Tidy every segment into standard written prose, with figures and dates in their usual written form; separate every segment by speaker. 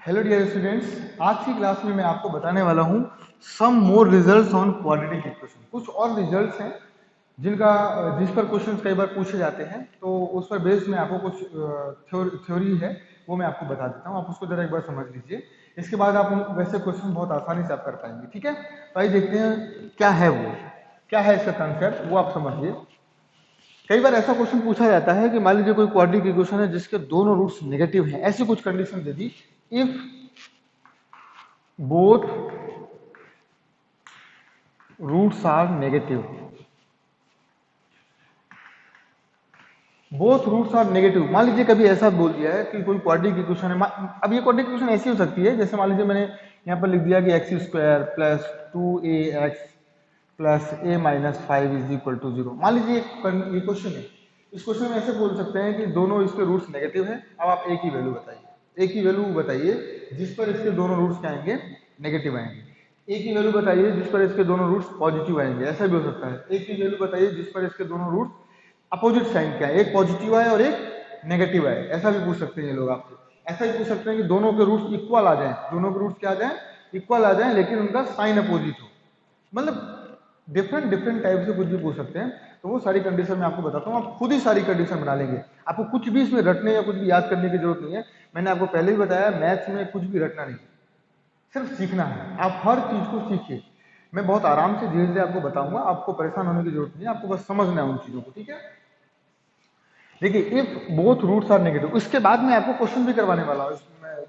Speaker 1: Hello dear students, आज की class में मैं आपको बताने वाला हूँ सम मोर रिजल्ट्स ऑन क्वाड्रेटिक इक्वेशन। कुछ और रिजल्ट्स हैं जिस पर क्वेश्चंस कई बार पूछे जाते हैं, तो उस पर बेस में आपको कुछ थ्योरी है वो मैं आपको बता देता हूँ। आप उसको जरा एक बार समझ लीजिए। इसके बाद आप वैसे क्वेश्चन बहुत आसानी से आप कर पाएंगे। ठीक है, तो आइए देखते हैं क्या है इसका कंसेप्ट, वो आप समझिए। कई बार ऐसा क्वेश्चन पूछा जाता है कि मान लीजिए कोई क्वाड्रेटिक इक्वेशन है जिसके दोनों रूट्स नेगेटिव हैं। ऐसी कुछ कंडीशन दे दी, if both roots are negative, both roots are negative. मान लीजिए कभी ऐसा बोल दिया है कि कोई क्वाड्रेटिक इक्वेशन है। अब ये क्वाड्रेटिक इक्वेशन ऐसी हो सकती है, जैसे मान लीजिए मैंने यहाँ पर लिख दिया कि एक्स स्क्वायर प्लस 2ax प्लस a minus 5 is equal to 0। मान लीजिए ये क्वेश्चन है। इस क्वेश्चन में ऐसे बोल सकते हैं कि दोनों इसके रूट्स नेगेटिव है। अब आप a की वैल्यू बताइए, a की वैल्यू बताइए जिस पर इसके दोनों रूट्स क्या आएंगे, नेगेटिव आएंगे। a की वैल्यू बताइए जिस पर इसके दोनों रूट्स पॉजिटिव आएंगे। ऐसा भी हो सकता है। a की वैल्यू बताइए जिस पर इसके दोनों रूट्स अपोजिट साइन क्या है, एक पॉजिटिव है और एक नेगेटिव है। ऐसा भी पूछ सकते हैं ये लोग आपसे। ऐसा भी पूछ सकते हैं कि दोनों के रूट्स इक्वल आ जाएं, दोनों के रूट्स क्या आ जाएं, इक्वल आ जाएं, लेकिन उनका साइन अपोजिट हो। मतलब डिफरेंट डिफरेंट टाइप से कुछ भी पूछ सकते हैं। तो वो सारी कंडीशन मैं आपको बताता हूँ, आप खुद ही सारी कंडीशन बना लेंगे। आपको कुछ भी इसमें रटने या कुछ भी याद करने की जरूरत नहीं है। मैंने आपको पहले ही बताया, मैथ्स में कुछ भी रटना नहीं, सिर्फ सीखना है। आप हर चीज को सीखिए। मैं बहुत आराम से धीरे धीरे आपको बताऊंगा, आपको परेशान होने की जरूरत नहीं है, आपको बस समझना है उन चीजों को। ठीक है, देखिए if both roots are negative, उसके बाद मैं आपको क्वेश्चन भी करवाने वाला हूँ।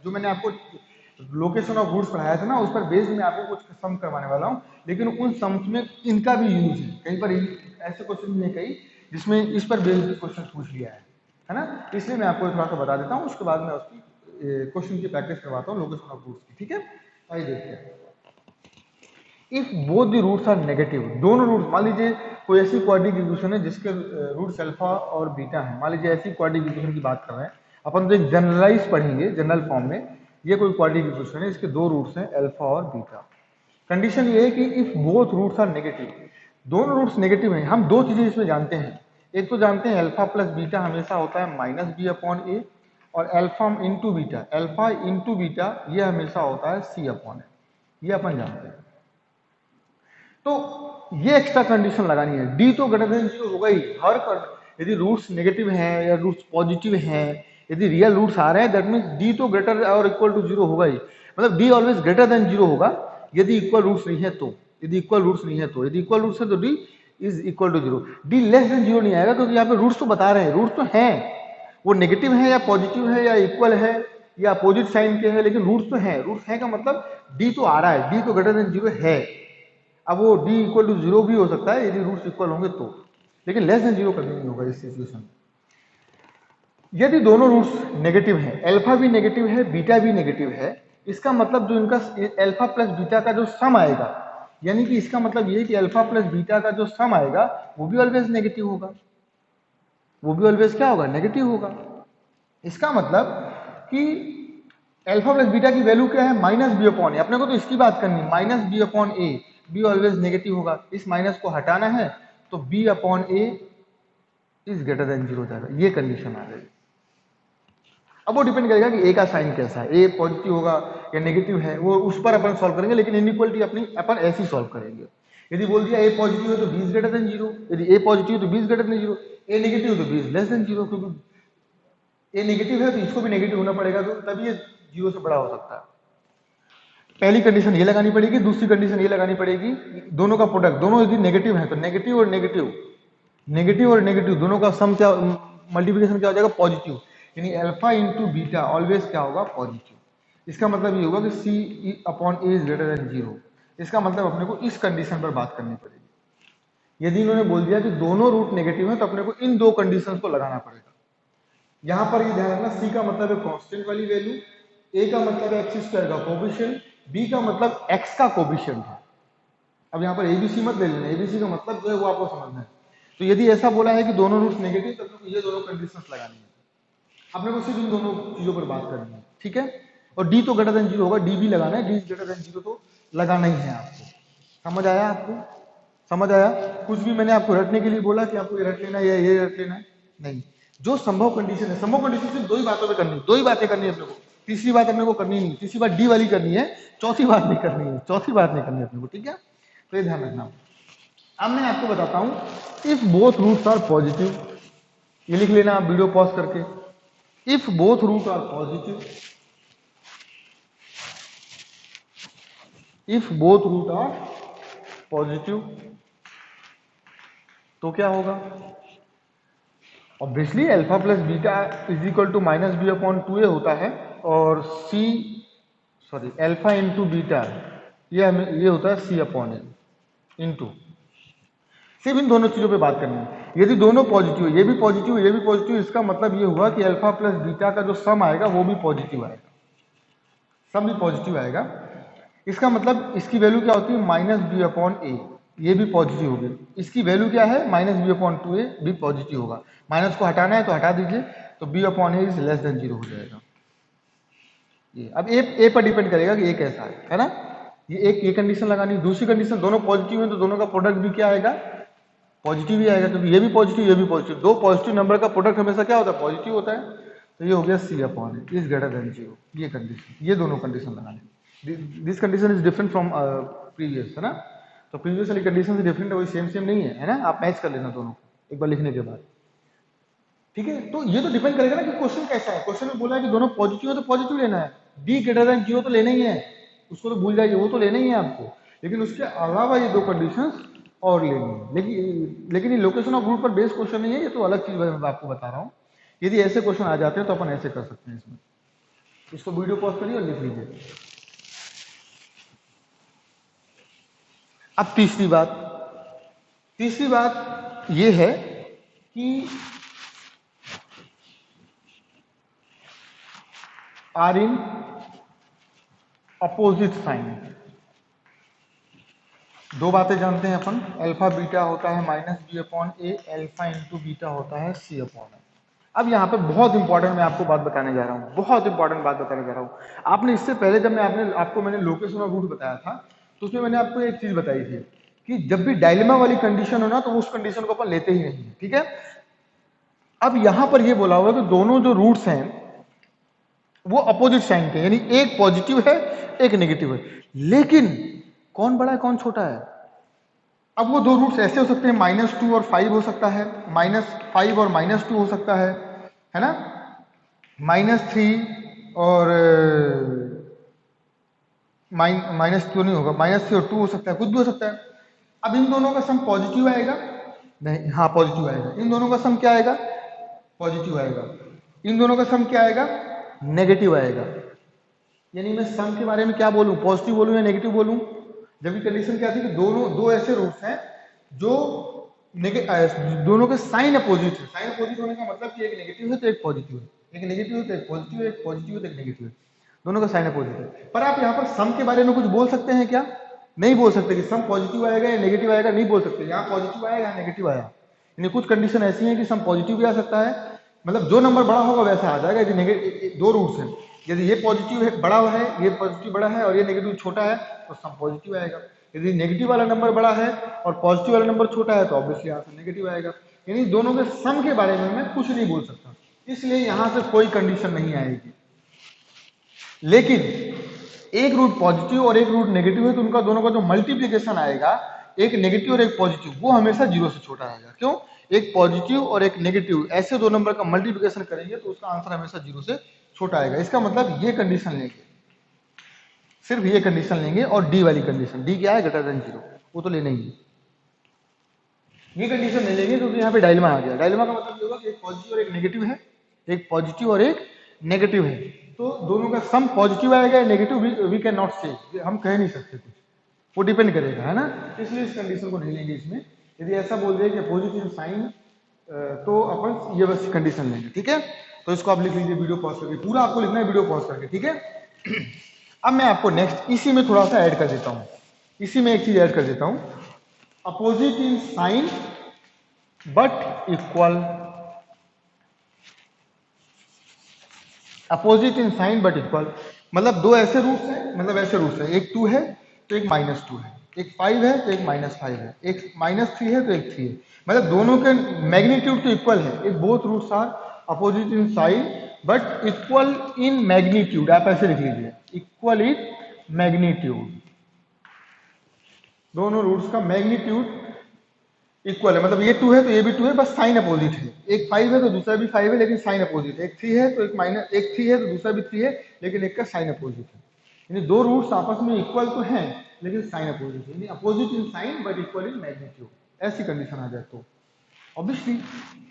Speaker 1: जो मैंने आपको लोकेशन ऑफ रूट्स पढ़ाया था ना, उस पर बेस में आपको कुछ सम करवाने वाला हूँ। लेकिन उन सम्स में इनका भी यूज है। कई बार ऐसे क्वेश्चन भी है कई जिसमें इस पर बेस भी क्वेश्चन पूछ लिया है ना। इसलिए मैं आपको थोड़ा सा बता देता हूँ, उसके बाद मैं उसकी क्वेश्चन की प्रैक्टिस करवाता हूँ लोकेशन ऑफ रूट्स की। ठीक है, आइए देखते हैं। If both the roots are negative, दोनों रूट्स, मान लीजिए कोई ऐसी क्वाड्रेटिक इक्वेशन है जिसके रूट्स अल्फा और बीटा हैं। मान लीजिए ऐसी क्वाड्रेटिक इक्वेशन की बात कर रहे हैं अपन, तो एक जनरलाइज पढ़ेंगे जनरल फॉर्म में। ये कोई क्वाड्रेटिक इक्वेशन है, इसके दो रूट्स हैं अल्फा और बीटा। कंडीशन ये है कि if both roots are negative, दोनों रूट्स नेगेटिव हैं। हम दो चीजें इसमें जानते हैं। एक तो जानते हैं अल्फा प्लस बीटा हमेशा होता है माइनस बी अपॉन ए, और अल्फा इंटू बीटा ये हमेशा होता है सी अपॉन ए। ये अपन जानते हैं। तो ये एक्स्ट्रा कंडीशन लगानी है। डी तो ग्रेटर देन जीरो होगा ही यदि रूट्स नेगेटिव हैं या रूट्स पॉजिटिव हैं, यदि रियल रूट्स आ रहे हैं, दैट मींस डी तो ग्रेटर और इक्वल टू जीरो होगा ही। मतलब D always greater than zero होगा यदि इक्वल रूट्स नहीं है तो। यदि इक्वल रूट्स है तो D is equal to zero. D less than zero नहीं आएगा, क्योंकि यहाँ पे रूट्स तो बता रहे हैं, रूट्स तो हैं, वो नेगेटिव है या पॉजिटिव है या इक्वल है या अपोजिट साइन के है, लेकिन रूट्स तो हैं। रूट्स है का मतलब डी तो आ रहा है, डी तो ग्रेटर देन जीरो है। अब वो d इक्वल टू जीरो भी हो सकता है यदि रूट्स इक्वल होंगे तो, लेकिन लेस देन जीरो कभी नहीं होगा इस सिचुएशन में। यदि दोनों रूट्स नेगेटिव हैं, अल्फा भी नेगेटिव है बीटा भी नेगेटिव है, इसका मतलब जो इनका अल्फा प्लस बीटा का जो सम आएगा, यानी कि इसका मतलब ये कि अल्फा प्लस बीटा का जो सम आएगा वो भी ऑलवेज नेगेटिव होगा। वो भी ऑलवेज क्या होगा, नेगेटिव होगा। इसका मतलब कि अल्फा प्लस बीटा की वैल्यू क्या है, माइनस बी अपॉन ए। अपने को तो इसकी बात करनी है, minus b upon a. B always negative होगा, इस माइनस को हटाना है तो b upon A is greater than zero जाएगा। ये कंडीशन आ गई। अब वो डिपेंड करेगा कि ए का साइन कैसा है, ए पॉजिटिव होगा या नेगेटिव है, वो उस पर अपन सॉल्व करेंगे। लेकिन इनइक्वालिटी अपनी अपन ऐसी सॉल्व करेंगे। यदि बोल दिया ए पॉजिटिव है तो b is greater than zero, यदि ए पॉजिटिव है तो b is greater than zero, a negative है तो b is less than zero. क्योंकि ए नेगेटिव है तो इसको भी नेगेटिव होना पड़ेगा, तो तभी ये जीरो से बड़ा हो सकता है। पहली कंडीशन ये लगानी पड़ेगी, दूसरी कंडीशन ये लगानी पड़ेगी, दोनों का प्रोडक्ट, दोनों यदि नेगेटिव है तो नेगेटिव और नेगेटिव दोनों का सम क्या, मल्टीप्लिकेशन क्या हो जाएगा, पॉजिटिव। यानी अल्फा इंटू बीटा ऑलवेज क्या होगा, पॉजिटिव। इसका मतलब ये होगा कि C upon A is greater than zero. इसका मतलब अपने को इस कंडीशन पर बात करनी पड़ेगी। यदि इन्होंने बोल दिया कि दोनों रूट नेगेटिव है तो अपने को इन दो कंडीशन को लगाना पड़ेगा। यहां पर ये ध्यान रखना, सी का मतलब है कांस्टेंट वाली वैल्यू, ए का मतलब है एक्स स्क्वायर का कोफिशिएंट, बी का मतलब एक्स का कोफिशिएंट है। अब यहाँ पर एबीसी मत ले लेना, एबीसी का मतलब जो है वो आपको समझना है। तो यदि ऐसा बोला है कि दोनों रूट्स नेगेटिव, तो आपको ये दोनों कंडीशंस लगानी है। आपने को सिर्फ इन दोनों चीजों पर बात करनी है। ठीक है, और डी तो ग्रेटर देन जीरो होगा, डी भी लगाना है, डी ग्रेटर देन जीरो तो लगाना ही है आपको। समझ आया आपको, समझ आया? कुछ भी मैंने आपको रटने के लिए बोला कि आपको ये रट लेना है या ये रट लेना है, नहीं। जो संभव कंडीशन है, संभव कंडीशन सिर्फ दो ही बातों पे करनी है, दो ही बातें करनी है अपने को। तीसरी बात अपने को करनी नहीं, तीसरी बात डी वाली करनी है, चौथी बात नहीं करनी है, चौथी बात नहीं करनी है अपने को, ठीक है। तो ये ध्यान रखना। अब मैं आपको बताता हूं if both roots are positive, ये लिख लेना आप वीडियो पॉज करके, if both root are positive, if both root are positive तो क्या होगा, obviously alpha plus beta is equal to minus b upon 2a होता है, और c sorry alpha into beta ये होता है सी अपॉन ए इंटू, सिर्फ इन दोनों चीजों पे बात करनी है। यदि दोनों पॉजिटिव है, ये भी पॉजिटिव है, ये भी पॉजिटिव, इसका मतलब ये हुआ कि अल्फा प्लस बीटा का जो सम आएगा वो भी पॉजिटिव आएगा, सम भी पॉजिटिव आएगा। इसका मतलब इसकी वैल्यू क्या होती है, माइनस बी अपॉन ए, ये भी पॉजिटिव होगी। इसकी वैल्यू क्या है, माइनस बी अपॉन 2a भी पॉजिटिव होगा। माइनस को हटाना है तो हटा दीजिए, तो b upon A is less than 0 हो जाएगा। ये अब ए पर डिपेंड करेगा कि ए कैसा है ना। ये कंडीशन लगानी। दूसरी कंडीशन, दोनों पॉजिटिव है तो दोनों का प्रोडक्ट भी क्या आएगा, पॉजिटिव ही आएगा, क्योंकि ये भी पॉजिटिव ये भी पॉजिटिव, दो पॉजिटिव नंबर का प्रोडक्ट हमेशा क्या होता है, पॉजिटिव होता है। तो ये हो गया C upon A is greater than 0, ये कंडीशन, ये दोनों कंडीशन लगानी। This condition is different from previous, है ना। तो प्रीवियस वाली कंडीशन से डिफरेंट है, वही सेम नहीं है ना। आप मैच कर लेना दोनों एक बार लिखने के बाद, ठीक है। तो ये तो डिपेंड करेगा ना कि क्वेश्चन कैसा है। क्वेश्चन में बोला है कि दोनों पॉजिटिव है तो पॉजिटिव लेना है, डी ग्रेटर देन 0 तो लेना ही है, उसको तो भूल जाइए, वो तो लेना ही है आपको। लेकिन उसके अलावा ये दो कंडीशंस और लेनी है। लेकिन ये लोकेशन ऑफ रूट पर बेस्ड क्वेश्चन नहीं है, ये तो अलग चीज मैं आपको बता रहा हूँ। यदि ऐसे क्वेश्चन आ जाते हैं तो अपन ऐसे कर सकते हैं इसमें। इसको वीडियो पॉज करिए और लिख लीजिए। अब तीसरी बात ये है कि आर इन अपोजिट साइन। दो बातें जानते हैं अपन, अल्फा बीटा होता है माइनस बी अपॉन ए, अल्फा इंटू बीटा होता है सी अपॉन ए। अब यहाँ पे बहुत इंपॉर्टेंट मैं आपको बात बताने जा रहा हूँ, बहुत इंपॉर्टेंट बात बताने जा रहा हूँ। आपने इससे पहले जब मैंने लोकेशन और रूट बताया था, तो उसमें मैंने आपको एक चीज बताई थी कि जब भी डायलेमा वाली कंडीशन हो ना, तो उस कंडीशन को अपन लेते ही नहीं है, ठीक है। अब यहां पर ये बोला हुआ कि दोनों जो रूट्स हैं वो अपोजिट साइन के, यानी एक पॉजिटिव है एक नेगेटिव है, लेकिन कौन बड़ा है कौन छोटा है। अब वो दो रूट्स ऐसे हो सकते हैं, -2 और 5 हो सकता है, -5 और -2 हो सकता है ना, -3 और -2 नहीं होगा, -3 और 2 हो सकता है, कुछ भी हो सकता है। अब इन दोनों का सम पॉजिटिव आएगा, नहीं, हाँ पॉजिटिव आएगा। इन दोनों का सम क्या आएगा, पॉजिटिव आएगा। इन दोनों का सम क्या आएगा, नेगेटिव आएगा। यानी मैं सम के बारे में क्या बोलूं, पॉजिटिव बोलूं या नेगेटिव बोलूं। जबकि कंडीशन क्या थी कि दो ऐसे रूट्स हैं जो दोनों के साइन अपोजिट है। साइन अपोजिट होने का मतलब कि एक नेगेटिव है तो एक पॉजिटिव है, एक नेगेटिव है तो एक पॉजिटिव है, एक पॉजिटिव है तो एक नेगेटिव है, दोनों का साइन अपोजिट है। पर आप यहाँ पर सम के बारे में कुछ बोल सकते हैं क्या, नहीं बोल सकते कि सम पॉजिटिव आएगा या नेगेटिव आएगा, नहीं बोल सकते। यहाँ पॉजिटिव आएगा या नेगेटिव आया, यानी कुछ कंडीशन ऐसी है कि सम पॉजिटिव भी आ सकता है, मतलब जो नंबर बड़ा होगा वैसा आ जाएगा। यदि नेगेटिव, दो रूट्स हैं, यदि ये पॉजिटिव है बड़ा है, ये पॉजिटिव बड़ा है और ये नेगेटिव छोटा है, तो सम पॉजिटिव आएगा। यदि नेगेटिव वाला नंबर बड़ा है और पॉजिटिव वाला नंबर छोटा है, तो ऑब्वियसली आंसर नेगेटिव आएगा। यानी दोनों के सम के बारे में मैं कुछ नहीं बोल सकता, इसलिए यहां से कोई कंडीशन नहीं आएगी। लेकिन एक रूट पॉजिटिव और एक रूट नेगेटिव है, तो उनका दोनों का जो मल्टीप्लीकेशन आएगा, एक नेगेटिव और एक पॉजिटिव, वो हमेशा 0 से छोटा आएगा। क्यों, एक पॉजिटिव और एक नेगेटिव ऐसे दो नंबर का मल्टीप्लीकेशन करेंगे तो उसका आंसर हमेशा 0 से छोटा आएगा। इसका मतलब ये कंडीशन लेंगे, सिर्फ ये कंडीशन लेंगे, और डी वाली कंडीशन, डी क्या है, ग्रेटर देन 0, वो तो लेना ही है। ये कंडीशन नहीं लेंगे क्योंकि यहाँ पे डायलेमा आ गया। डायलेमा का मतलब ये होगा कि एक पॉजिटिव और एक नेगेटिव है, एक पॉजिटिव और एक नेगेटिव है, तो दोनों का सम पॉजिटिव आएगा या नेगेटिव, वी कैन नॉट से, हम कह नहीं सकते कुछ, वो डिपेंड करेगा, है ना। इसलिए इस कंडीशन को नहीं लेंगे इसमें। यदि ऐसा बोल दिया कि अपोजिट इन साइन, तो अपन ये बस कंडीशन लेंगे, ठीक है। तो इसको आप लिख लीजिए वीडियो पॉज करके, पूरा आपको लिखना है वीडियो पॉज करके, ठीक है। अब मैं आपको नेक्स्ट इसी में थोड़ा सा ऐड कर देता हूं, इसी में एक चीज ऐड कर देता हूं, opposite in sign but equal. Opposite in sign but equal मतलब दो ऐसे रूट्स हैं, मतलब ऐसे रूट्स हैं, एक 2 है तो एक -2 है, एक 5 है तो एक -5 है, एक -3 है तो एक 3 है, मतलब दोनों के मैग्नीट्यूड तो इक्वल है। एक both roots are opposite in sign but equal in magnitude, आप ऐसे लिख लीजिए, इक्वल इन मैग्नीट्यूड। दोनों रूट्स का मैग्नीट्यूड इक्वल है, मतलब ये 2 है तो ये भी 2 है, बस साइन अपोजिट है। एक 5 है तो दूसरा भी 5 है, लेकिन साइन अपोजिट है। एक 3 है तो एक 3 है तो दूसरा भी 3 है, लेकिन एक का साइन अपोजिट है। यानी दो रूट्स आपस में इक्वल तो हैं, लेकिन साइन अपोजिट है, यानी opposite in sign but equal in magnitude. ऐसी कंडीशन आ जाए तो ऑब्वियसली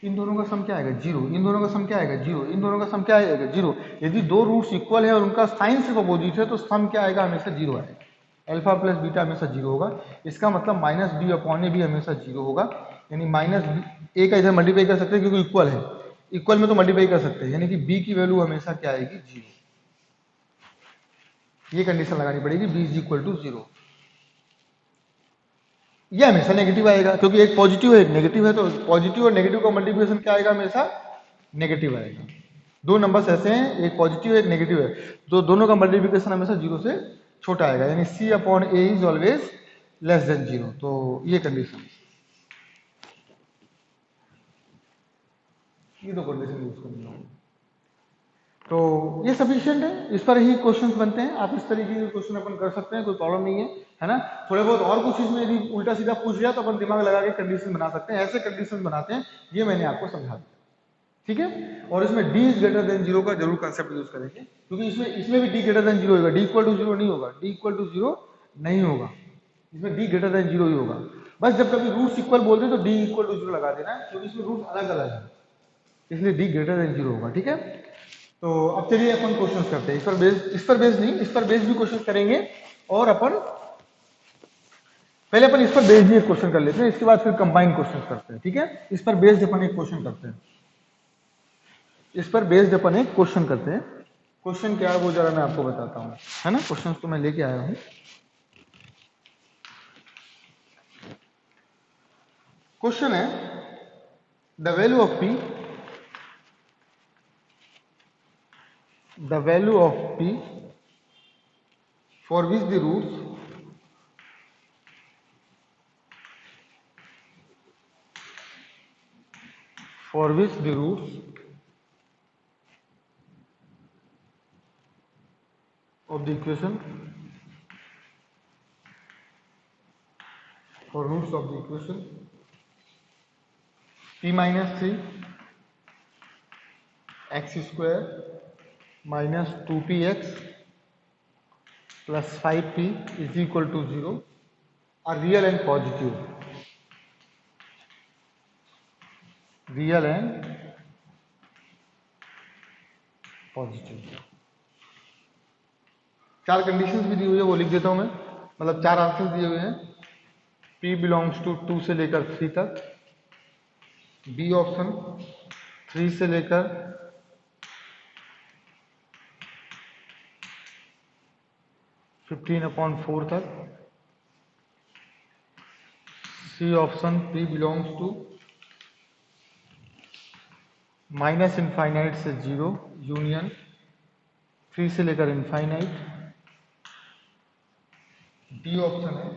Speaker 1: इन दोनों का सम क्या आएगा, 0। इन दोनों का सम क्या आएगा, 0। इन दोनों का सम क्या आएगा, 0। यदि दो रूट्स इक्वल है और उनका साइन सिर्फ अपोजिट है तो सम क्या आएगा, हमेशा 0 आएगा। अल्फा प्लस बीटा हमेशा 0 होगा। इसका मतलब माइनस बी अपॉन ए भी हमेशा 0 होगा। यानी माइनस ए का इधर मल्टीप्लाई कर सकते हैं क्योंकि इक्वल है, इक्वल में तो मल्टीप्लाई कर सकते हैं, यानी कि बी की वैल्यू हमेशा क्या आएगी, 0। ये कंडीशन लगानी पड़ेगी, बी इज इक्वल टू 0। ये हमेशा नेगेटिव आएगा क्योंकि एक पॉजिटिव है एक नेगेटिव है, तो पॉजिटिव और नेगेटिव का मल्टीप्लिकेशन क्या आएगा, हमेशा नेगेटिव आएगा। दो नंबर्स ऐसे हैं, एक पॉजिटिव है एक नेगेटिव है, तो दोनों का मल्टीप्लिकेशन हमेशा 0 से छोटा आएगा, यानी c upon A is always less than 0। तो ये कंडीशन, ये दो कंडीशन यूज करनी होगी। तो ये सफिशिएंट है, इस पर ही क्वेश्चंस बनते हैं। आप इस तरीके के क्वेश्चन अपन कर सकते हैं, कोई प्रॉब्लम नहीं है ना। थोड़े बहुत और कुछ इसमें यदि उल्टा सीधा पूछ लिया तो अपन दिमाग लगा के कंडीशन बना सकते हैं। ऐसे कंडीशन बनाते हैं, ये मैंने आपको समझा दिया, ठीक है। और इसमें d इज ग्रेटर देन 0 का जरूर कंसेप्ट यूज करेंगे, क्योंकि इसमें भी d ग्रेटर देन 0 होगा। d इक्वल टू 0 नहीं होगा, d इक्वल टू 0 नहीं होगा, इसमें d ग्रेटर देन 0 ही होगा। बस जब कभी रूट्स इक्वल बोलते हैं तो d इक्वल टू 0 लगा देना है, क्योंकि इसमें रूट्स अलग अलग है, इसलिए d ग्रेटर देन 0 होगा, ठीक है। तो अब चलिए अपन क्वेश्चंस करते हैं। इस पर बेस्ड भी क्वेश्चन करेंगे, और अपन पहले अपन इस पर बेस्ड ही एक क्वेश्चन कर लेते हैं, इसके बाद फिर कंबाइंड क्वेश्चन करते हैं, ठीक है। इस पर बेस्ड अपन एक क्वेश्चन करते हैं, इस पर बेस्ड अपन एक क्वेश्चन करते हैं। क्वेश्चन क्या है वो जरा मैं आपको बताता हूँ, है ना। क्वेश्चन तो मैं लेके आया हूँ। क्वेश्चन है the value of p, the value of p for which the roots of the equation p minus 3 x square minus 2px plus 5p is equal to 0 are real and positive, real and positive। चार conditions भी दी हुई है, वो लिख देता हूं मैं, मतलब चार आंसर्स दिए हुए हैं। p बिलोंग्स टू 2 से लेकर 3 तक, बी ऑप्शन 3 से लेकर 15/4 तक, c option p belongs to minus infinite से 0 यूनियन 3 से लेकर इनफाइनाइट, डी ऑप्शन है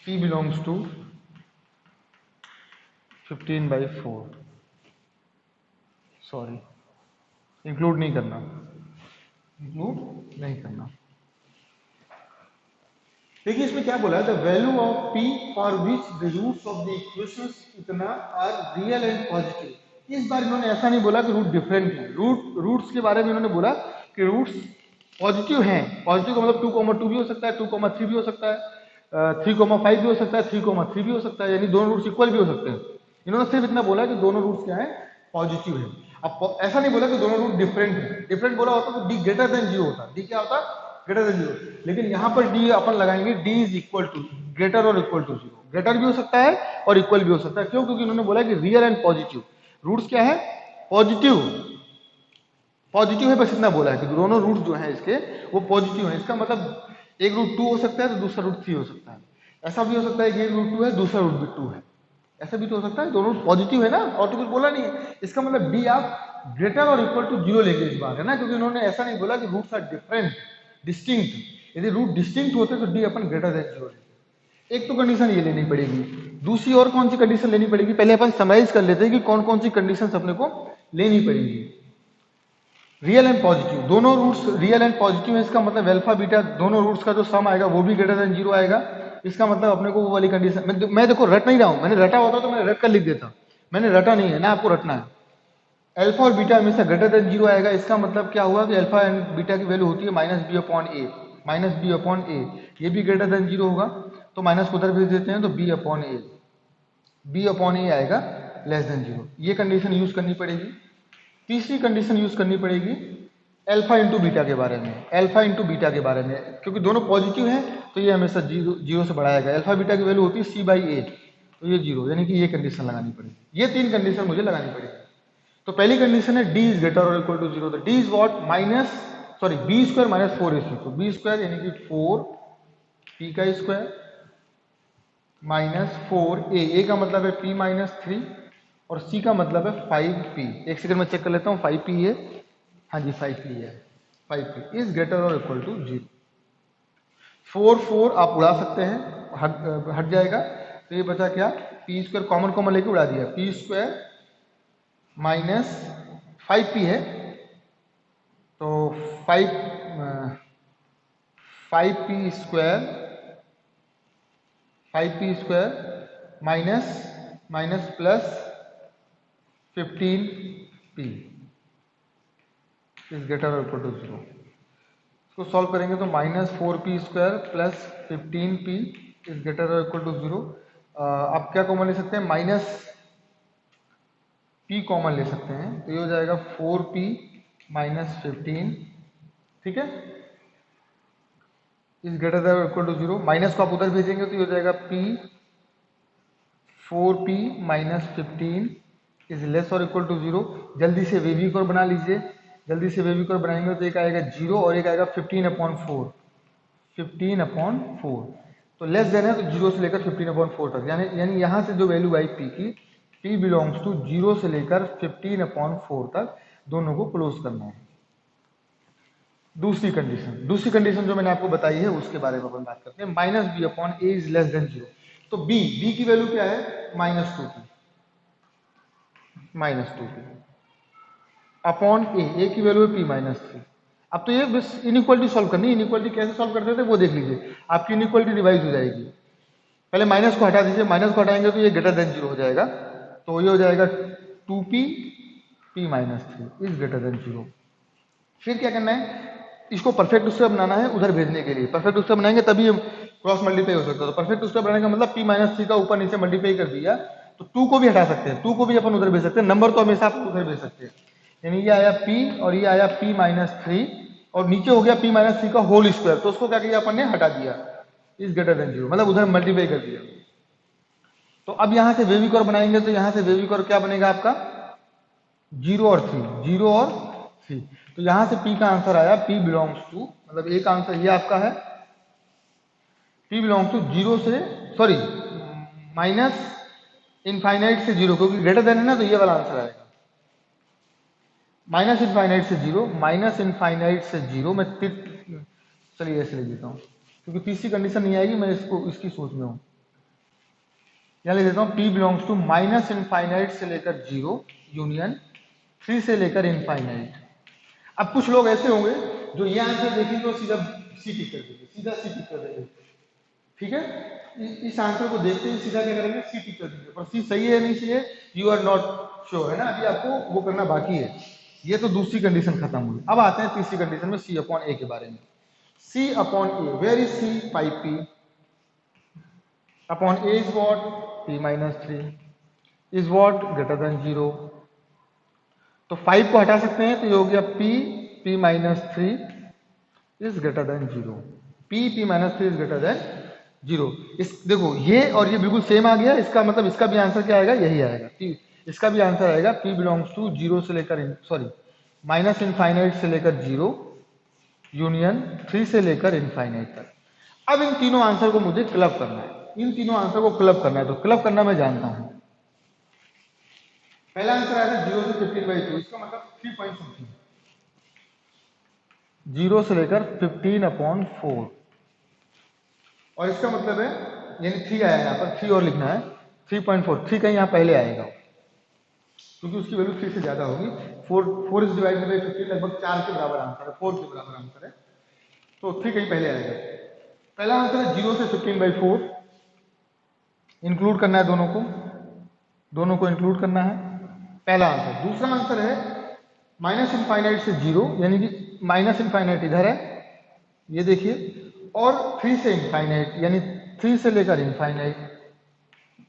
Speaker 1: p belongs to 15/4, sorry include नहीं करना, देखिए इसमें क्या बोला है, the value of p for which the roots of the equations इतना आर रियल एंड पॉजिटिव। इस बार इन्होंने ऐसा नहीं बोला कि रूट डिफरेंट है, रूट्स के बारे में इन्होंने बोला कि रूट्स पॉजिटिव हैं। पॉजिटिव का मतलब 2,2 भी हो सकता है, 2,3 भी हो सकता है, 3,5 भी हो सकता है, 3,3 भी हो सकता है, यानी दोनों रूट्स इक्वल भी हो सकते हैं। इन्होंने सिर्फ इतना बोला कि दोनों रूट्स क्या है, पॉजिटिव है। अब ऐसा नहीं बोला कि दोनों रूट डिफरेंट है, डिफरेंट बोला होता तो डी ग्रेटर देन 0 होता, डी क्या होता, ग्रेटर देन 0। लेकिन यहाँ पर डी अपन लगाएंगे, D is equal to greater और इक्वल टू 0, ग्रेटर भी हो सकता है और इक्वल भी हो सकता है। क्यों, क्योंकि इन्होंने बोला कि रियल एंड पॉजिटिव, रूट्स क्या है, पॉजिटिव है, बस इतना बोला है कि दोनों रूट जो है इसके वो पॉजिटिव है। इसका मतलब एक रूट 2 हो सकता है तो दूसरा रूट 3 हो सकता है, ऐसा भी हो सकता है कि एक रूट 2 है दूसरा रूट भी 2 है, ऐसा भी तो हो सकता है, दोनों पॉजिटिव है ना, और तो कुछ बोला नहीं है। इसका मतलब डी आप ग्रेटर और इक्वल टू 0 लेंगे इस बार, है ना, क्योंकि उन्होंने ऐसा नहीं बोला कि रूट्स आर डिफरेंट डिस्टिंक्ट। यदि रूट डिस्टिंक्ट होते तो डी अपन ग्रेटर देन 0 लेते। एक तो कंडीशन ये लेनी पड़ेगी, दूसरी और कौन सी कंडीशन लेनी पड़ेगी, पहले अपन समराइज कर लेते हैं कि कौन कौन सी कंडीशन अपने को लेनी पड़ेगी। रियल एंड पॉजिटिव, दोनों रूट्स रियल एंड पॉजिटिव है, इसका मतलब अल्फा बीटा दोनों रूट्स का जो सम आएगा वो भी ग्रेटर देन 0 आएगा। इसका मतलब अपने को वो वाली कंडीशन, मैं देखो रट नहीं रहा हूं, मैंने रटा होता तो मैं रट कर लिख देता, मैंने रटा नहीं है ना, आपको रटना है। अल्फा और बीटा हमेशा ग्रेटर देन 0 आएगा, इसका मतलब क्या हुआ कि अल्फा एंड बीटा की वैल्यू होती है -b/a, -b/a, ये भी ग्रेटर देन 0 होगा, तो माइनस को उधर भेज देते हैं, तो b/a, b/a आएगा लेस देन 0। ये कंडीशन यूज करनी पड़ेगी। तीसरी कंडीशन यूज करनी पड़ेगी अल्फा इंटू बीटा के बारे में, अल्फा इंटू बीटा के बारे में, क्योंकि दोनों पॉजिटिव हैं तो ये हमेशा जीरो से बढ़ाएगा। अल्फा बीटा की वैल्यू होती है c/a, तो ये 0, यानी कि ये कंडीशन लगानी पड़ेगी। ये 3 कंडीशन मुझे लगानी पड़ेगी। तो पहली कंडीशन है d इज ग्रेटर और इक्वल टू 0, तो d is what b square minus 4ac, तो b स्क्वायर यानी कि 4 p का स्क्वायर माइनस 4a, का मतलब है p माइनस 3 और c का मतलब है 5p। एक सेकंड में चेक कर लेता हूँ, 5p है, हाँ जी 5p है, 5p इज ग्रेटर और इक्वल टू 0। 4 आप उड़ा सकते हैं, हट जाएगा, तो ये बचा क्या, p स्क्वायर कॉमन कॉमन लेके उड़ा दिया, p स्क्वायर माइनस 5p है, तो 5p square minus plus 15p is greater और इक्वल टू 0। इसको सॉल्व करेंगे तो -4p square plus 15p is greater और इक्वल टू 0। आप क्या कॉमन ले सकते हैं, माइनस p कॉमन ले सकते हैं, तो ये हो जाएगा 4p माइनस 15, ठीक है, is greater than equal to 0। Minus को आप उधर भेजेंगे तो ये हो जाएगा p 4p minus 15 is less और इक्वल टू 0। जल्दी से वेवी को बना लीजिए, जल्दी से वेवी को बनाएंगे तो एक आएगा 0 और एक आएगा 15/4, 15/4, तो लेस देन है तो 0 से लेकर 15/4 तक, यानी यहाँ से जो वैल्यू आई p की, p बिलोंग्स टू 0 से लेकर 15/4 तक, दोनों को क्लोज करना है। दूसरी कंडीशन जो मैंने आपको बताई है उसके बारे में अपन बात करते हैं, -b/a इज लेस देन 0। तो b की वैल्यू क्या है, -2p अपॉन a की वैल्यू है p-3। अब तो ये बस इनइक्वालिटी सॉल्व करनी है, इनइक्वालिटी कैसे सॉल्व करते थे वो देख लीजिए, आपकी इनइक्वालिटी रिवाइज हो जाएगी। पहले माइनस को हटा दीजिए, माइनस को हटाएंगे तो ये ग्रेटर देन 0 हो जाएगा, तो ये हो जाएगा 2p p-3 is greater than 0। फिर क्या करना है, इसको परफेक्ट उत्तर बनाना है उधर भेजने के लिए, परफेक्ट उत्तर बनाएंगे तभी क्रॉस मल्टीप्लाई हो सकता है। तो परफेक्ट उत्तर बनाने का मतलब p-3 का ऊपर नीचे मल्टीप्लाई कर दिया, तो 2 को भी हटा सकते हैं, 2 को भी अपन उधर भेज सकते हैं, नंबर तो हमेशा आप उधर भेज सकते हैं, यानी ये आया p और ये आया p-3 और नीचे हो गया p-3 का होल स्क्वायर, तो उसको क्या किया अपन ने, हटा दिया, इज ग्रेटर देन 0, मतलब उधर मल्टीप्लाई कर दिया। तो अब यहां से वेविकोर बनाएंगे तो यहां से वेविकोर क्या बनेगा आपका, 0 और 3, तो यहां से p का आंसर आया p बिलोंग्स टू, मतलब एक आंसर ये आपका है, p बिलोंग्स टू 0 से, सॉरी माइनस इनफाइनाइट से 0, क्योंकि ग्रेटर देन है ना, तो ये वाला आंसर आएगा माइनस इनफाइनाइट से 0, मैं चलिए ऐसे ले लेता हूँ, क्योंकि तीसरी कंडीशन नहीं आएगी, मैं इसकी सोच में हूँ, यहाँ ले लेता हूँ p belongs to minus infinite से लेकर 0 यूनियन 3 से लेकर इनफाइनाइट। अब कुछ लोग ऐसे होंगे जो ये आंसर देखेंगे तो सीधा सी टिक कर देंगे, ठीक है, इस आंसर को देखते ही सीधा क्या करेंगे, सी टिक कर देंगे, पर सी सही है नहीं सही है, यू आर नॉट श्योर है ना, अभी आपको वो करना बाकी है। ये तो दूसरी कंडीशन खत्म हुई, अब आते हैं तीसरी कंडीशन में, c/a के बारे में। c/a, where is c, 5p upon a is what, p-3 is what, greater than 0। तो 5 को हटा सकते हैं, तो ये हो गया p-3 is greater than 0, p-3 is greater than 0। इस देखो ये और ये बिल्कुल सेम आ गया, इसका मतलब इसका भी आंसर क्या आएगा, यही आएगा, इसका भी आंसर आएगा p बिलोंग्स टू 0 से लेकर, सॉरी माइनस इनफाइनाइट से लेकर 0 यूनियन 3 से लेकर इनफाइनाइट तक। अब इन तीनों आंसर को मुझे क्लब करना है, इन तीनों आंसर को क्लब करना है, तो क्लब करना मैं जानता हूं। पहला आंसर आया था 0 से 15/2, इसका मतलब 3 पॉइंट समथिंग, 0 से लेकर 15/4, और इसका मतलब है, यानी 3 आया यहाँ पर, 3 और लिखना है, 3.4, 3 कहीं यहाँ पहले आएगा, क्योंकि उसकी वैल्यू 3 से ज्यादा होगी। 4 इज डिवाइडेड बाई 15 लगभग 4 के बराबर आंसर है, 4 के बराबर आंसर है। तो 3 कहीं पहले आएगा। पहला आंसर है 0 से 15/4, इंक्लूड करना है दोनों को इंक्लूड करना है, पहला आंसर। दूसरा आंसर है माइनस इनफाइनाइट से 0, यानी कि माइनस इनफाइनाइट इधर है, ये देखिए, और 3 से इनफाइनाइट, यानी 3 से लेकर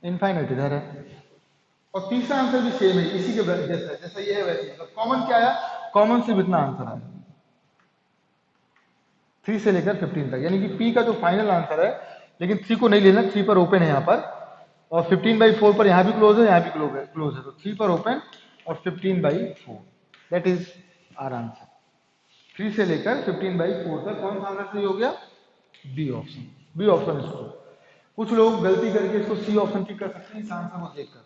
Speaker 1: इनफाइनाइट इधर है। और तीसरा आंसर भी सेम है, इसी के जैसा है, जैसा ये है वैसे। मतलब कॉमन क्या आया, कॉमन से इतना आंसर आया 3 से लेकर 15 तक, यानी कि पी का जो फाइनल आंसर है, लेकिन 3 को नहीं लेना, 3 पर ओपन है यहाँ पर, और 15/4 पर यहाँ भी क्लोज है, यहाँ भी क्लोज है, तो 3 पर ओपन और 15/4, दैट इज आर आंसर। 3 से लेकर 15/4 तक कौन सा आंसर सही हो गया, बी ऑप्शन। बी ऑप्शन इसको, कुछ लोग गलती करके इसको सी ऑप्शन की कर सकते हैं इस आंसर को देखकर,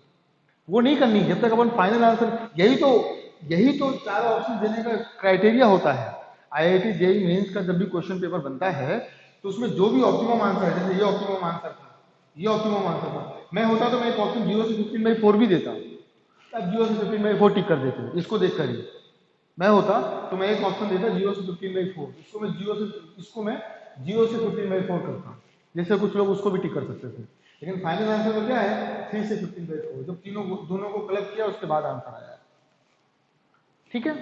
Speaker 1: वो नहीं करनी जब तक अपन फाइनल आंसर। यही तो 4 ऑप्शन देने का क्राइटेरिया होता है। आईआईटी जेईई मेंस का जब भी क्वेश्चन पेपर बनता है तो उसमें जो भी ऑप्टिमम आंसर है, जैसे ये ऑप्टिमम आंसर था, ये ऑप्टिमम आंसर था, मैं होता तो मैं एक ऑप्शन 0 से 15/4 भी देता, अब 0 से 15/4 टिक कर देते, इसको देख कर ही मैं होता तो मैं एक ऑप्शन देता 0 से 15/4, इसको मैं 0 से 15/4 करता, जैसे कुछ लोग उसको भी टिक कर सकते थे। लेकिन फाइनल आंसर तो क्या है, 3 से 15/4, जब दोनों को कलेक्ट किया उसके बाद आंसर आया। ठीक है,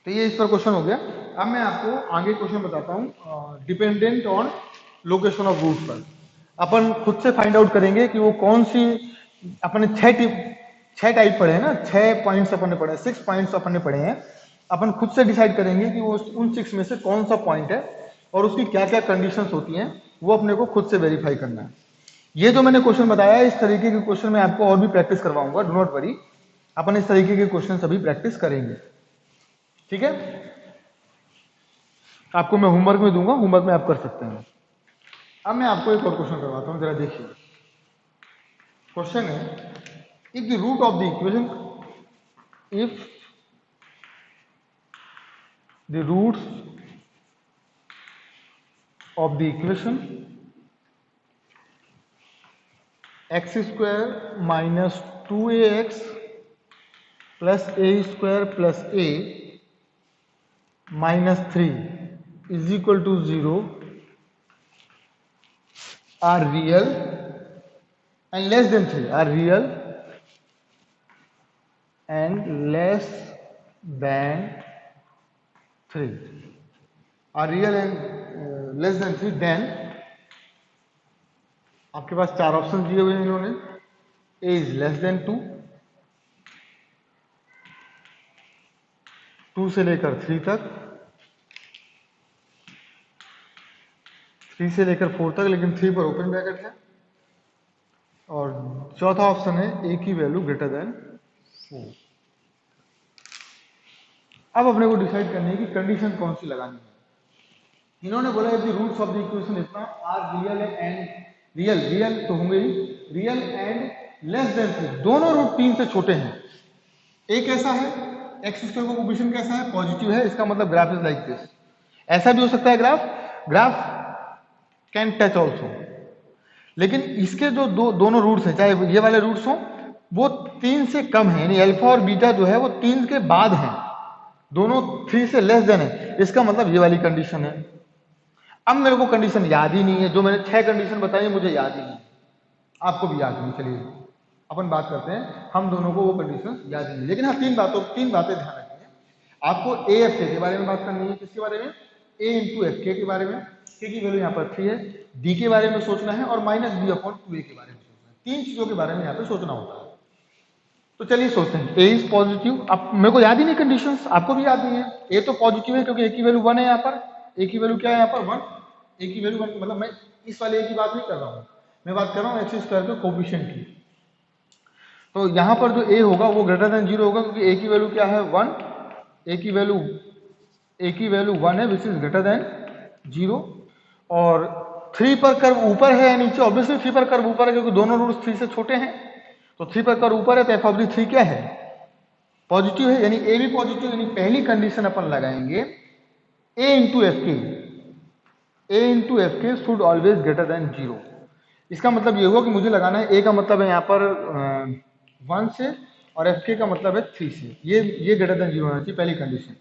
Speaker 1: तो ये इस पर क्वेश्चन हो गया। अब मैं आपको आगे क्वेश्चन बताता हूँ, dependent on location of root पर। अपन खुद से फाइंड आउट करेंगे कि वो कौन सी, अपने 6 टाइप पढ़े हैं ना, 6 पॉइंट्स अपन ने पढ़े, 6 पॉइंट्स अपन ने पढ़े हैं। अपन खुद से डिसाइड करेंगे कि वो उन 6 में से कौन सा पॉइंट है और उसकी क्या क्या कंडीशंस होती हैं, वो अपने को खुद से वेरीफाई करना है। ये जो मैंने क्वेश्चन बताया, इस तरीके के क्वेश्चन मैं आपको और भी प्रैक्टिस करवाऊंगा, डू नॉट वरी, अपन इस तरीके के क्वेश्चन अभी प्रैक्टिस करेंगे। ठीक है, आपको मैं होमवर्क में दूंगा, होमवर्क में आप कर सकते हैं। अब मैं आपको एक और क्वेश्चन करवाता हूं, जरा देखिए। क्वेश्चन है, if the root of the equation, if the roots of the equation x² minus 2ax plus a² plus a minus 3 is equal to 0 are real and less than 3, are real and less than 3, are real and less than 3, then आपके पास 4 option दिए हुए हैं इन्होंने, a is less then 2, 2 से लेकर 3 तक, 3 से लेकर 4 तक, लेकिन 3 पर ओपन ब्रैकेट है, और चौथा ऑप्शन है a की वैल्यू ग्रेटर देन 4। अब अपने को डिसाइड करनी है कि कंडीशन कौन सी लगानी है। इन्होंने बोला है कि रूट्स ऑफ द इक्वेशन इतना आर रियल एंड रियल तो होंगे ही, रियल एंड लेस देन 3, दोनों रूट 3 से छोटे हैं। ए कैसा है, x² का कोएफिशिएंट कैसा है, पॉजिटिव है, इसका मतलब ग्राफ इज लाइक दिस। ऐसा भी हो सकता है ग्राफ कैन टच ऑल्सो, लेकिन इसके जो दोनों रूट्स हैं, चाहे ये वाले रूट्स हों, वो 3 से कम है, यानी अल्फा और बीटा जो है वो 3 के बाद है, दोनों 3 से लेस देन है, इसका मतलब ये वाली कंडीशन है। अब मेरे को कंडीशन याद ही नहीं है, जो मैंने 6 कंडीशन बताई मुझे याद ही नहीं, आपको भी याद नहीं। चलिए अपन बात करते हैं, हम दोनों को वो कंडीशन याद नहीं, लेकिन हाँ 3 बातें ध्यान रखनी है आपको। ए एफ के बारे में बात करनी है, किसके बारे में, a इंटू एफ के बारे में, के की वैल्यू यहाँ पर 3 है, डी के बारे में सोचना है, और माइनस बी अपॉन 2a के बारे में सोचना है। 3 चीजों के बारे में यहाँ पे सोचना होता है। तो चलिए सोचते हैं, a इज पॉजिटिव। अब मेरे को याद ही नहीं कंडीशंस, आपको भी याद नहीं है। a तो पॉजिटिव है क्योंकि a की वैल्यू 1 है, यहाँ पर a की वैल्यू क्या है, यहाँ पर 1, a की वैल्यू 1, मतलब मैं इस वाले a की बात नहीं कर रहा हूँ, मैं बात कर रहा हूँ x² के कोएफिशिएंट की। तो यहाँ पर जो a होगा वो ग्रेटर देन 0 होगा, क्योंकि a की वैल्यू क्या है 1, a की वैल्यू 1 है, विच इज ग्रेटर देन 0। और 3 पर कर्व ऊपर है या नीचे, ऑब्वियसली 3 पर कर्व ऊपर है, क्योंकि दोनों रूट्स 3 से छोटे हैं, तो 3 पर कर्व ऊपर है, तो एफ ऑफ द 3 क्या है, पॉजिटिव है, यानी a भी पॉजिटिव, यानी पहली कंडीशन अपन लगाएंगे a इंटू एफ के शुड ऑलवेज ग्रेटर देन 0। इसका मतलब ये होगा कि मुझे लगाना है a का मतलब है यहाँ पर 1 से, और एफ के का मतलब है 3 से, ये ग्रेटर देन 0 होना चाहिए पहली कंडीशन।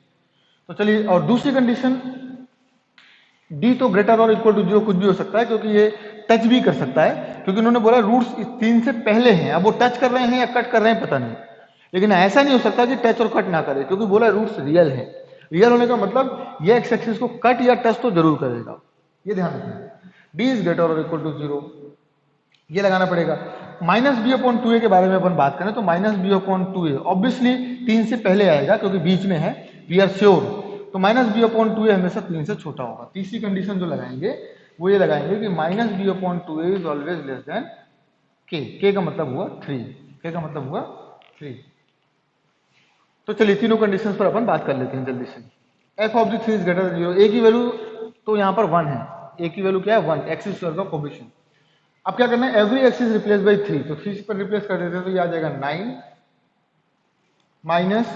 Speaker 1: तो चलिए, और दूसरी कंडीशन, डी तो ग्रेटर और इक्वल टू 0 कुछ भी हो सकता है, क्योंकि ये टच भी कर सकता है, क्योंकि उन्होंने बोला रूट्स 3 से पहले हैं। अब वो टच कर रहे हैं या कट कर रहे हैं पता नहीं, लेकिन ऐसा नहीं हो सकता कि टच और कट ना करे, क्योंकि बोला रूट्स रियल है। रियल होने का मतलब ये एक्स एक्सिस को कट या टच तो जरूर करेगा, ये ध्यान रखना। डी इज ग्रेटर और इक्वल टू 0, ये लगाना पड़ेगा। माइनस बी अपॉन 2a के बारे में अपन बात करें तो minus b upon 2a obviously 3 से पहले आएगा, क्योंकि बीच में है, वी आर श्योर। तो माइनस बी अपॉन 2a हमेशा 3 से छोटा होगा। तीसरी कंडीशन जो लगाएंगे वो ये लगाएंगे कि minus b upon 2a is always less than के का मतलब हुआ 3, के का मतलब हुआ 3। तो चलिए तीनों कंडीशंस पर अपन बात कर लेते हैं जल्दी से। F of the 3 is greater than 0, ए की वैल्यू तो यहाँ पर 1 है, ए की वैल्यू क्या है 1, एक्स स्क्वायर का कोफिशिएंट। अब क्या करना है, every x is replace by 3, तो 3 पर रिप्लेस कर देते हैं तो ये आ जाएगा 9 माइनस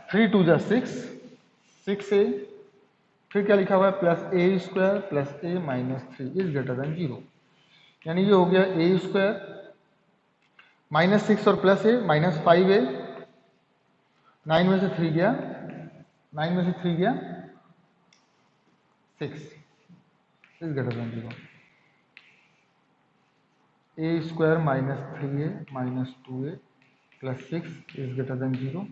Speaker 1: 3 2 जा 6 ए, फिर क्या लिखा हुआ है plus A square plus A minus 3 is greater than 0, यानी ये हो गया ए स्क्वायर माइनस 6 और प्लस ए माइनस 5 ए, 9 में से 3 गया, 9 में से 3 गया 6 is greater than 0, A square minus 3a minus 2a plus 6 is greater than 0,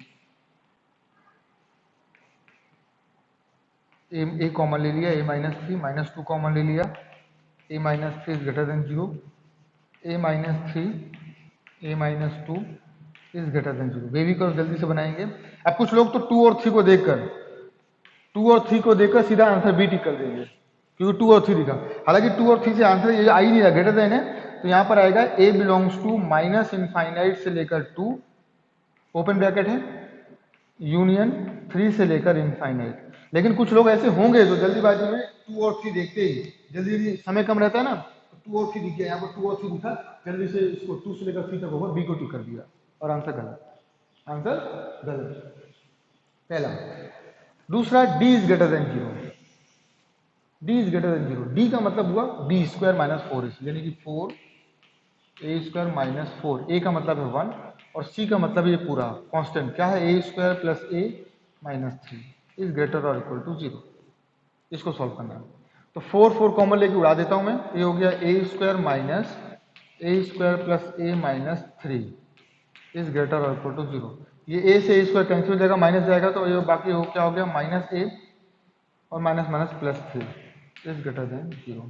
Speaker 1: A common ले लिया, ए माइनस 3 माइनस 2 कॉमन ले लिया, A minus 3 is greater than 0, A minus 3 A minus 2 is greater than 0। Baby curve जल्दी से बनाएंगे। अब कुछ लोग तो 2 और 3 को देखकर सीधा आंसर बी टिक कर देंगे, क्योंकि 2 और 3 दिखा। हालांकि 2 और 3 से आंसर ये आ ही नहीं रहा, ग्रेटर देन है, तो यहां पर आएगा a belongs to minus infinite से लेकर 2 ओपन ब्रैकेट है यूनियन 3 से लेकर इनफाइनाइट। लेकिन कुछ लोग ऐसे होंगे जो जल्दीबाजी में 2 और 3 देखते ही, जल्दी समय कम रहता है ना, तो 2 और 3 दिख गया, यहाँ पर 2 और 3 दिखा, जल्दी से इसको 2 से लेकर 3 तक होगा, बी को टिक कर दिया और आंसर गलत, आंसर गलत पहला। दूसरा, D is greater than 0, D is greater than 0, D का मतलब हुआ बी स्क्वायर माइनस 4ac, यानी कि 4 ए स्क्वायर माइनस 4, ए का मतलब है 1 और सी का मतलब ये पूरा कांस्टेंट क्या है, A square plus A minus 3 is greater और इक्वल टू 0। इसको सॉल्व करना है तो 4 4 कॉमन लेके उड़ा देता हूं मैं, ये हो गया A square minus A square plus A minus 3 is greater और इक्वल टू 0। ये ए से ए स्क्वायर कैंसिल हो जाएगा, माइनस जाएगा, तो ये बाकी हो क्या हो गया माइनस ए और minus minus plus 3 is greater than 0।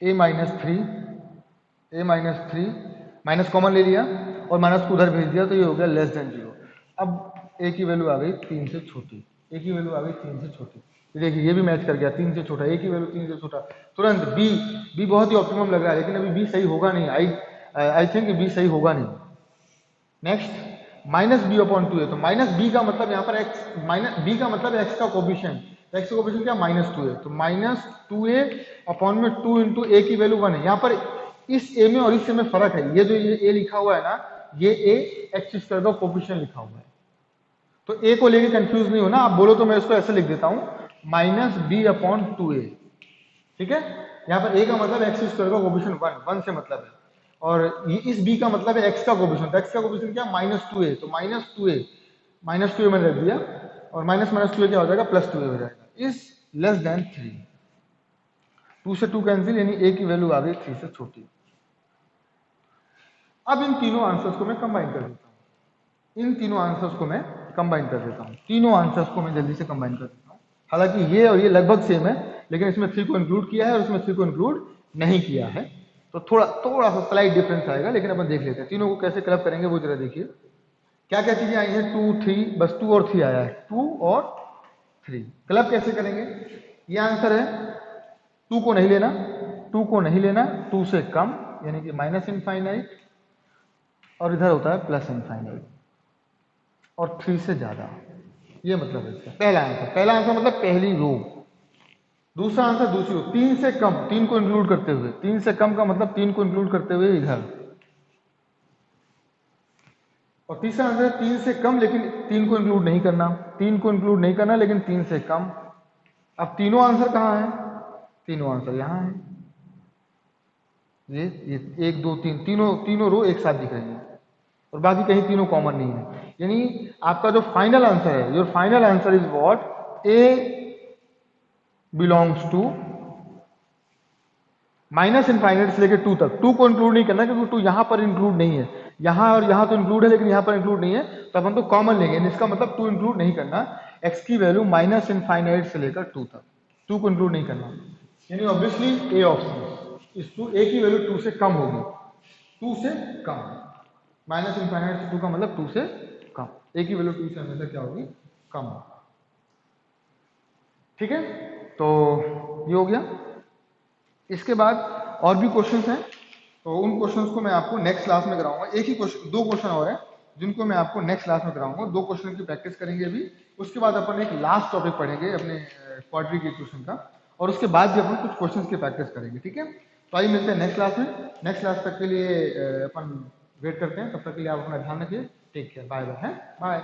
Speaker 1: A minus 3 minus common ले लिया और माइनस को उधर भेज दिया, तो ये हो गया लेस देन 0। अब ए की वैल्यू आ गई 3 से छोटी, ए की वैल्यू आ गई 3 से छोटी, देखिए ये भी मैच कर गया, 3 से छोटा, ए की वैल्यू 3 से छोटा, तुरंत बी बहुत ही ऑप्टिमम लग रहा है, लेकिन अभी बी सही होगा नहीं, आई थिंक बी सही होगा नहीं। नेक्स्ट, माइनस बी अपॉन 2 है, तो माइनस बी का मतलब यहाँ पर एक्स, माइनस बी का मतलब एक्स का कोफिशिएंट, एक्स का कोफिशिएंट क्या माइनस 2 है, तो माइनस 2a अपॉन में 2 इंटू ए की वैल्यू 1 है। यहाँ पर इस ए में और इस ए में फर्क है, ये जो ये ए लिखा हुआ है ना, ये ए एक्स स्क्वायर का कोफिशिएंट लिखा हुआ है, तो ए को लेके कंफ्यूज नहीं होना। आप बोलो तो मैं इसको ऐसे लिख देता हूं, माइनस बी अपॉन 2a, ठीक है। यहाँ पर ए का मतलब एक्स स्क्वायर का कोफिशिएंट 1 से मतलब है, और ये इस बी का मतलब है एक्स का कोफिशिएंट, एक्स का कोफिशिएंट क्या माइनस 2a, तो माइनस 2a मैंने रख दिया, और माइनस माइनस 2a क्या हो जाएगा प्लस 2a हो जाएगा, इज लेस देन 3। 2 से 2 कैंसिल, यानी ए की वैल्यू आ गई 3 से छोटी। अब इन तीनों आंसर्स को मैं कंबाइन कर देता हूं, तीनों आंसर्स को मैं जल्दी से कंबाइन कर देता हूं। हालांकि ये और ये लगभग सेम है, लेकिन इसमें 3 को इंक्लूड किया है और इसमें 3 को इंक्लूड नहीं किया है, तो थोड़ा सा स्लाइट डिफरेंस आएगा, लेकिन अपन देख लेते हैं तीनों को कैसे क्लब करेंगे वो जरा देखिए। क्या क्या चीजें आई हैं, 2 3, बस 2 और 3 आया है, 2 और 3 क्लब कैसे करेंगे। ये आंसर है, 2 को नहीं लेना, 2 से कम यानी कि माइनस इनफाइनाइट, और इधर होता है प्लस इनफाइनाइट, और 3 से ज्यादा, ये मतलब है इसका पहला आंसर मतलब पहली रो। दूसरा आंसर दूसरी रो, 3 से कम, 3 को इंक्लूड करते हुए, 3 से कम का मतलब 3 को इंक्लूड करते हुए इधर, और तीसरा आंसर 3 से कम लेकिन 3 को इंक्लूड नहीं करना, लेकिन 3 से कम। अब तीनों आंसर कहाँ हैं, तीनों आंसर यहाँ हैं, ये 1 2 3 तीनों रो एक साथ दिख रही है और बाकी कहीं तीनों कॉमन नहीं है। यानी आपका जो फाइनल आंसर है, your final answer is what, a belongs to minus infinite से लेकर 2 तक। 2 को इंक्लूड नहीं करना क्योंकि 2 यहाँ पर इंक्लूड नहीं है, यहाँ और यहाँ तो इंक्लूड है लेकिन यहाँ पर इंक्लूड नहीं है, तो अपन तो कॉमन लेंगे। इसका मतलब 2 इंक्लूड नहीं करना, x की वैल्यू माइनस इनफाइनाइट से लेकर 2 तक, 2 को इंक्लूड नहीं करना। यानी ऑब्वियसली ए ऑप्शन, इस 2 ए की वैल्यू 2 से कम होगी, 2 से कम, माइनस इनफाइनाइट से 2 का मतलब 2 से कम, ए की वैल्यू 2 से हमेशा क्या होगी, कम होगी। ठीक है, तो ये हो गया। इसके बाद और भी क्वेश्चंस हैं, तो उन क्वेश्चंस को मैं आपको नेक्स्ट क्लास में कराऊंगा। एक ही क्वेश्चन, 2 क्वेश्चन और हैं जिनको मैं आपको नेक्स्ट क्लास में कराऊंगा। 2 क्वेश्चन की प्रैक्टिस करेंगे अभी, उसके बाद अपन एक लास्ट टॉपिक पढ़ेंगे अपने क्वाड्रेटिक इक्वेशन का, और उसके बाद भी अपन कुछ क्वेश्चंस की प्रैक्टिस करेंगे। ठीक है, तो आइए मिलते हैं नेक्स्ट क्लास में। नेक्स्ट क्लास तक के लिए अपन वेट करते हैं, तब तक के लिए आप अपना ध्यान रखिए। Take care, bye bye. Bye.